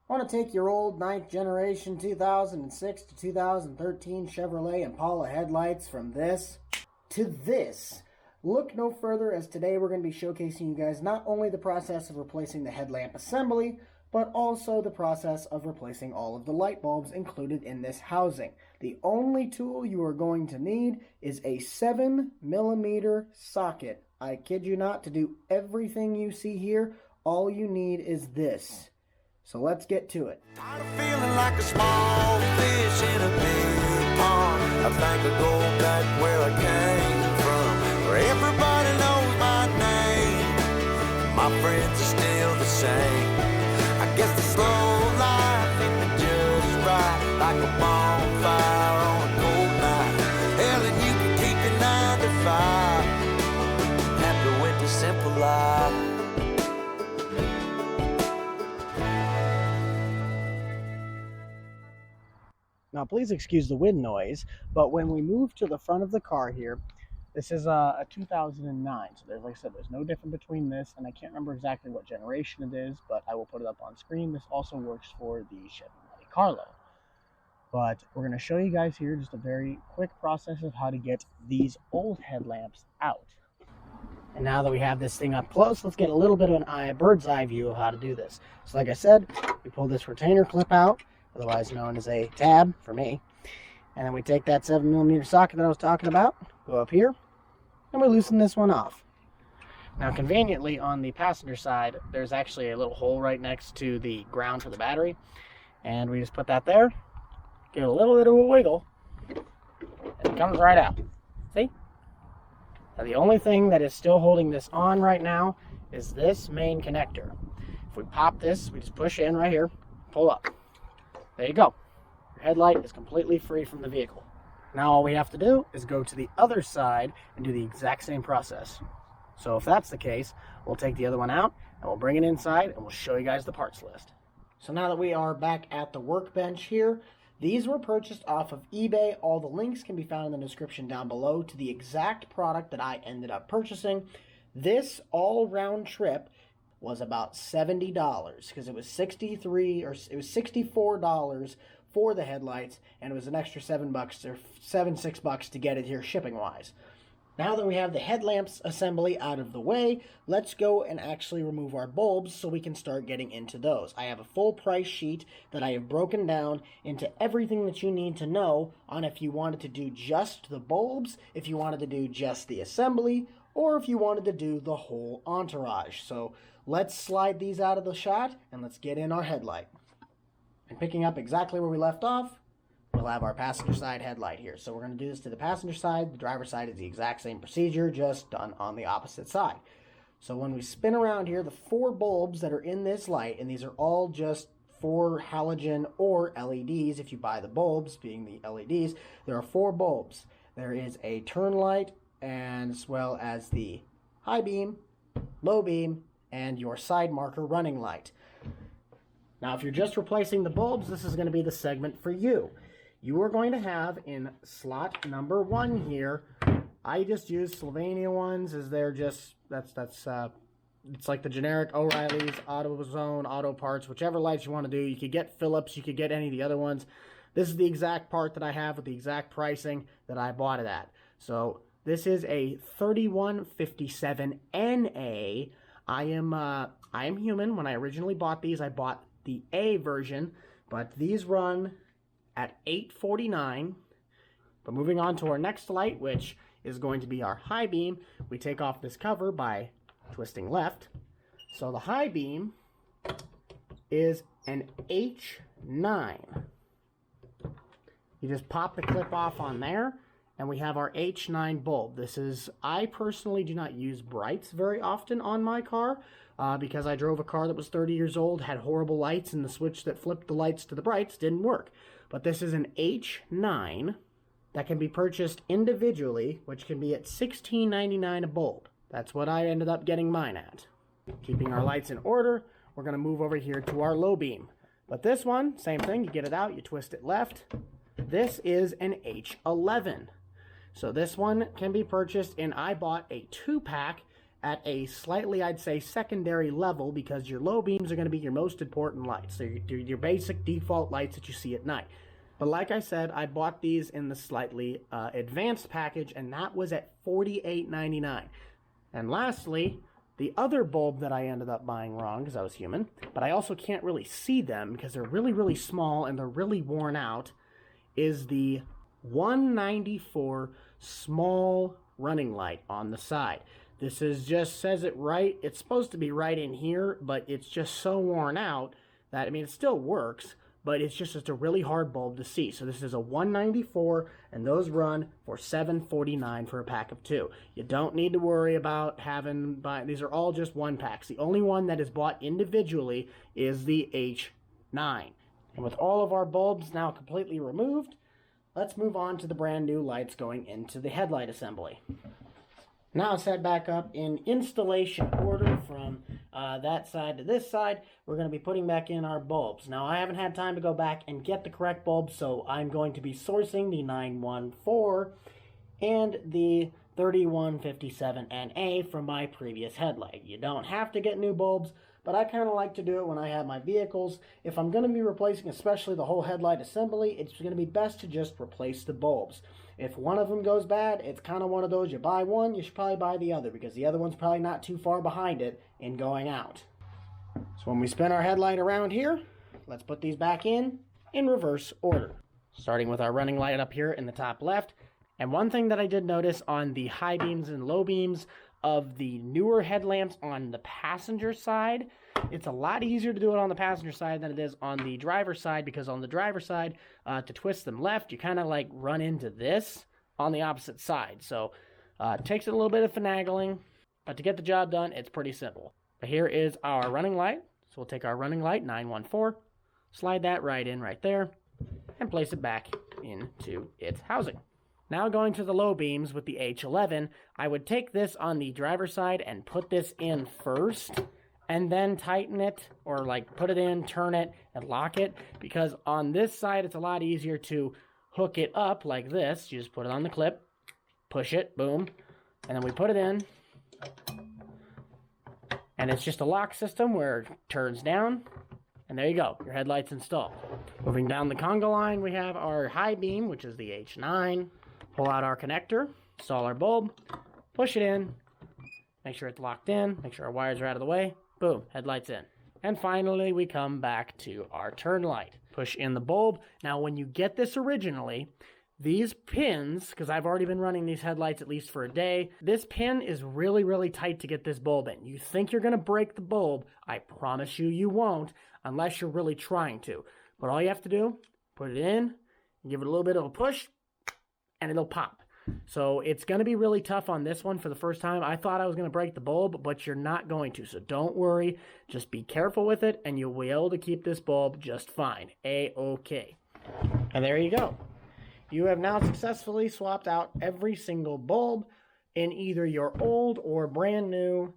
Want to take your old 9th generation 2006 to 2013 Chevrolet Impala headlights from this to this? Look no further, as today we're going to be showcasing you guys not only the process of replacing the headlamp assembly, but also the process of replacing all of the light bulbs included in this housing. The only tool you are going to need is a 7mm socket. I kid you not, to do everything you see here, all you need is this. So let's get to it. I'm feeling like a small fish in a big pond. I think I'll go back where I came from, where everybody knows my name. My friends are still the same. I guess the slow life is just right, like a bonfire on a cold night. Hell, and you can keep your 9 to 5, happy with the simple life. Now, please excuse the wind noise, but when we move to the front of the car here, this is a 2009. So there's, like I said, there's no difference between this, and I can't remember exactly what generation it is, but I will put it up on screen. This also works for the Chevy Monte Carlo. But we're going to show you guys here just a very quick process of how to get these old headlamps out. And now that we have this thing up close, let's get a little bit of a bird's eye view of how to do this. So like I said, we pull this retainer clip out, otherwise known as a tab for me. And then we take that 7mm socket that I was talking about, go up here, and we loosen this one off. Now conveniently on the passenger side, there's actually a little hole right next to the ground for the battery. And we just put that there, give it a little bit of a wiggle, and it comes right out. See? Now the only thing that is still holding this on right now is this main connector. If we pop this, we just push in right here, pull up. There you go. Your headlight is completely free from the vehicle. Now all we have to do is go to the other side and do the exact same process. So if that's the case, we'll take the other one out and we'll bring it inside and we'll show you guys the parts list. So now that we are back at the workbench here, these were purchased off of eBay. All the links can be found in the description down below to the exact product that I ended up purchasing. This all-round trip was about $70 because it was $64 for the headlights, and it was an extra $7 or $6 to get it here shipping wise. Now that we have the headlamps assembly out of the way, let's go and actually remove our bulbs so we can start getting into those. I have a full price sheet that I have broken down into everything that you need to know on if you wanted to do just the bulbs, if you wanted to do just the assembly, or if you wanted to do the whole entourage. So let's slide these out of the shot and let's get in our headlight. And picking up exactly where we left off, we'll have our passenger side headlight here. So we're going to do this to the passenger side. The driver's side is the exact same procedure, just done on the opposite side. So when we spin around here, the 4 bulbs that are in this light, and these are all just 4 halogen or LEDs, if you buy the bulbs, being the LEDs, there are 4 bulbs. There is a turn light, and as well as the high beam, low beam, and your side marker running light. Now, if you're just replacing the bulbs, this is going to be the segment for you. You are going to have in slot number 1 here, I just use Slovenia ones as they're just, it's like the generic O'Reilly's, AutoZone, Auto Parts, whichever lights you want to do. You could get Phillips, you could get any of the other ones. This is the exact part that I have with the exact pricing that I bought it at. So this is a 3157NA. I am human. When I originally bought these, I bought the A version, but these run at $849. But moving on to our next light, which is going to be our high beam, we take off this cover by twisting left. So the high beam is an H9. You just pop the clip off on there, and we have our H9 bulb. This is, I personally do not use brights very often on my car because I drove a car that was 30 years old, had horrible lights, and the switch that flipped the lights to the brights didn't work. But this is an H9 that can be purchased individually, which can be at $16.99 a bulb. That's what I ended up getting mine at. Keeping our lights in order, we're going to move over here to our low beam. But this one, same thing, you get it out, you twist it left. This is an H11. So this one can be purchased, and I bought a 2-pack at a slightly, I'd say, secondary level, because your low beams are going to be your most important lights. So your basic default lights that you see at night. But like I said, I bought these in the slightly advanced package, and that was at $48.99. And lastly, the other bulb that I ended up buying wrong, because I was human, but I also can't really see them because they're really, really small and they're really worn out, is the 194 small running light on the side. This is just says it right. It's supposed to be right in here, but it's just so worn out that, I mean, it still works, but it's just a really hard bulb to see. So this is a 194, and those run for $7.49 for a pack of 2. You don't need to worry about these are all just one packs. The only one that is bought individually is the H9. And with all of our bulbs now completely removed, let's move on to the brand new lights going into the headlight assembly. Now set back up in installation order from that side to this side. We're going to be putting back in our bulbs. Now, I haven't had time to go back and get the correct bulbs, so I'm going to be sourcing the 914 and the 3157NA from my previous headlight. You don't have to get new bulbs, but I kind of like to do it when I have my vehicles. If I'm going to be replacing especially the whole headlight assembly, it's going to be best to just replace the bulbs. If one of them goes bad, it's kind of one of those, you buy one, you should probably buy the other, because the other one's probably not too far behind it in going out. So when we spin our headlight around here, let's put these back in reverse order. Starting with our running light up here in the top left. And one thing that I did notice on the high beams and low beams of the newer headlamps on the passenger side, it's a lot easier to do it on the passenger side than it is on the driver's side, because on the driver's side, to twist them left, you kind of like run into this on the opposite side. So it takes a little bit of finagling, but to get the job done, it's pretty simple. But here is our running light. So we'll take our running light, 914, slide that right in right there, and place it back into its housing. Now going to the low beams with the H11, I would take this on the driver's side and put this in first, and then tighten it, or like put it in, turn it, and lock it, because on this side it's a lot easier to hook it up like this. You just put it on the clip, push it, boom, and then we put it in, and it's just a lock system where it turns down, and there you go, your headlight's installed. Moving down the conga line, we have our high beam, which is the H9. Pull out our connector, install our bulb, push it in, make sure it's locked in, make sure our wires are out of the way, boom, headlight's in. And finally, we come back to our turn light. Push in the bulb. Now, when you get this originally, these pins, because I've already been running these headlights at least for a day, this pin is really, really tight to get this bulb in. You think you're going to break the bulb. I promise you, you won't, unless you're really trying to. But all you have to do, put it in, give it a little bit of a push, and it'll pop. So it's going to be really tough on this one for the first time. I thought I was going to break the bulb, but you're not going to. So don't worry. Just be careful with it, and you'll be able to keep this bulb just fine. A-okay. And there you go. You have now successfully swapped out every single bulb in either your old or brand new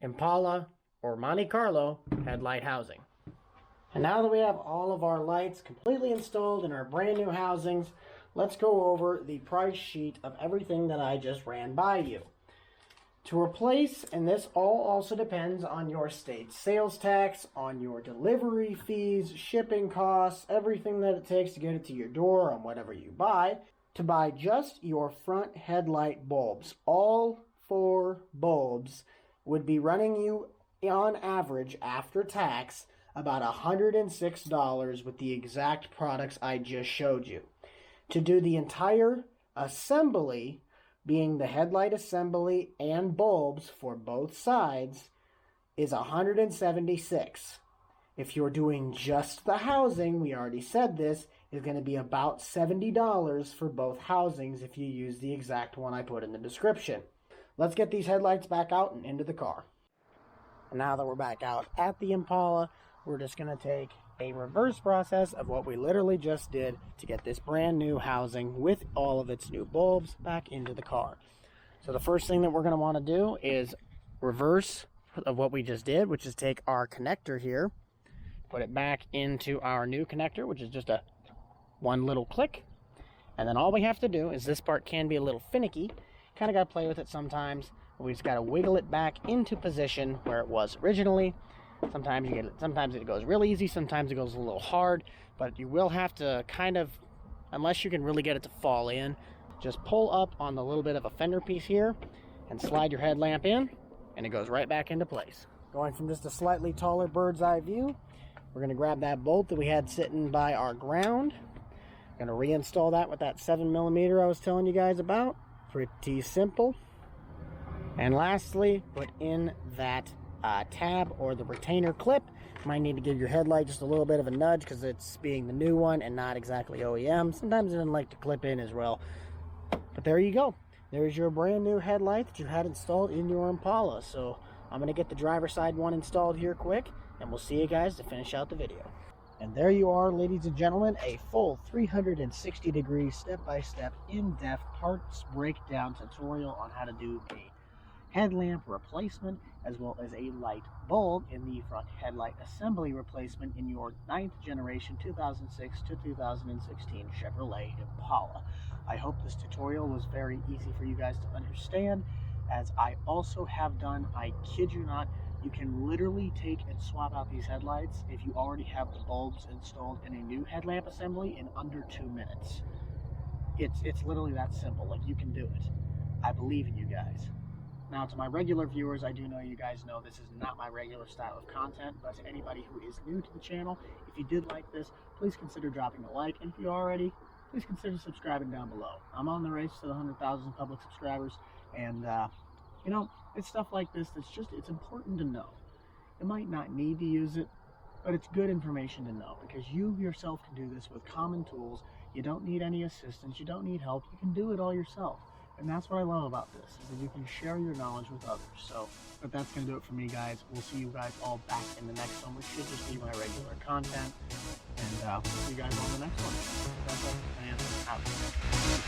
Impala or Monte Carlo headlight housing. And now that we have all of our lights completely installed in our brand new housings, let's go over the price sheet of everything that I just ran by you. To replace, and this all also depends on your state sales tax, on your delivery fees, shipping costs, everything that it takes to get it to your door on whatever you buy, to buy just your front headlight bulbs. All 4 bulbs would be running you, on average, after tax, about $106 with the exact products I just showed you. To do the entire assembly, being the headlight assembly and bulbs for both sides, is $176. If you're doing just the housing, we already said this, is going to be about $70 for both housings if you use the exact one I put in the description. Let's get these headlights back out and into the car. And now that we're back out at the Impala, we're just going to take a reverse process of what we literally just did to get this brand new housing with all of its new bulbs back into the car. So the first thing that we're going to want to do is reverse of what we just did, which is take our connector here, put it back into our new connector, which is just a one little click. And then all we have to do is, this part can be a little finicky, kind of got to play with it sometimes. We just got to wiggle it back into position where it was originally. Sometimes you get it, sometimes it goes real easy, sometimes it goes a little hard, but you will have to kind of, unless you can really get it to fall in, just pull up on the little bit of a fender piece here and slide your headlamp in, and it goes right back into place. Going from just a slightly taller bird's eye view, we're going to grab that bolt that we had sitting by our ground. Going to reinstall that with that 7mm I was telling you guys about. Pretty simple. And lastly, put in that tab or the retainer clip. You might need to give your headlight just a little bit of a nudge because it's being the new one and not exactly OEM. Sometimes it doesn't like to clip in as well. But there you go. There's your brand new headlight that you had installed in your Impala. So I'm going to get the driver's side one installed here quick, and we'll see you guys to finish out the video. And there you are, ladies and gentlemen, a full 360-degree, step-by-step, in-depth parts breakdown tutorial on how to do a headlamp replacement as well as a light bulb in the front headlight assembly replacement in your 9th generation 2006 to 2016 Chevrolet Impala. I hope this tutorial was very easy for you guys to understand, as I also have done. I kid you not, you can literally take and swap out these headlights if you already have the bulbs installed in a new headlamp assembly in under 2 minutes. It's literally that simple. Like, you can do it. I believe in you guys. Now, to my regular viewers, I do know you guys know this is not my regular style of content, but to anybody who is new to the channel, if you did like this, please consider dropping a like, and if you already, please consider subscribing down below. I'm on the race to the 100,000 public subscribers, and you know, it's stuff like this that's just, it's important to know. You might not need to use it, but it's good information to know, because you yourself can do this with common tools. You don't need any assistance, you don't need help, you can do it all yourself. And that's what I love about this, is that you can share your knowledge with others. So, but that's going to do it for me, guys. We'll see you guys all back in the next one, which should just be my regular content. And we'll see you guys on the next one. That's all. And out.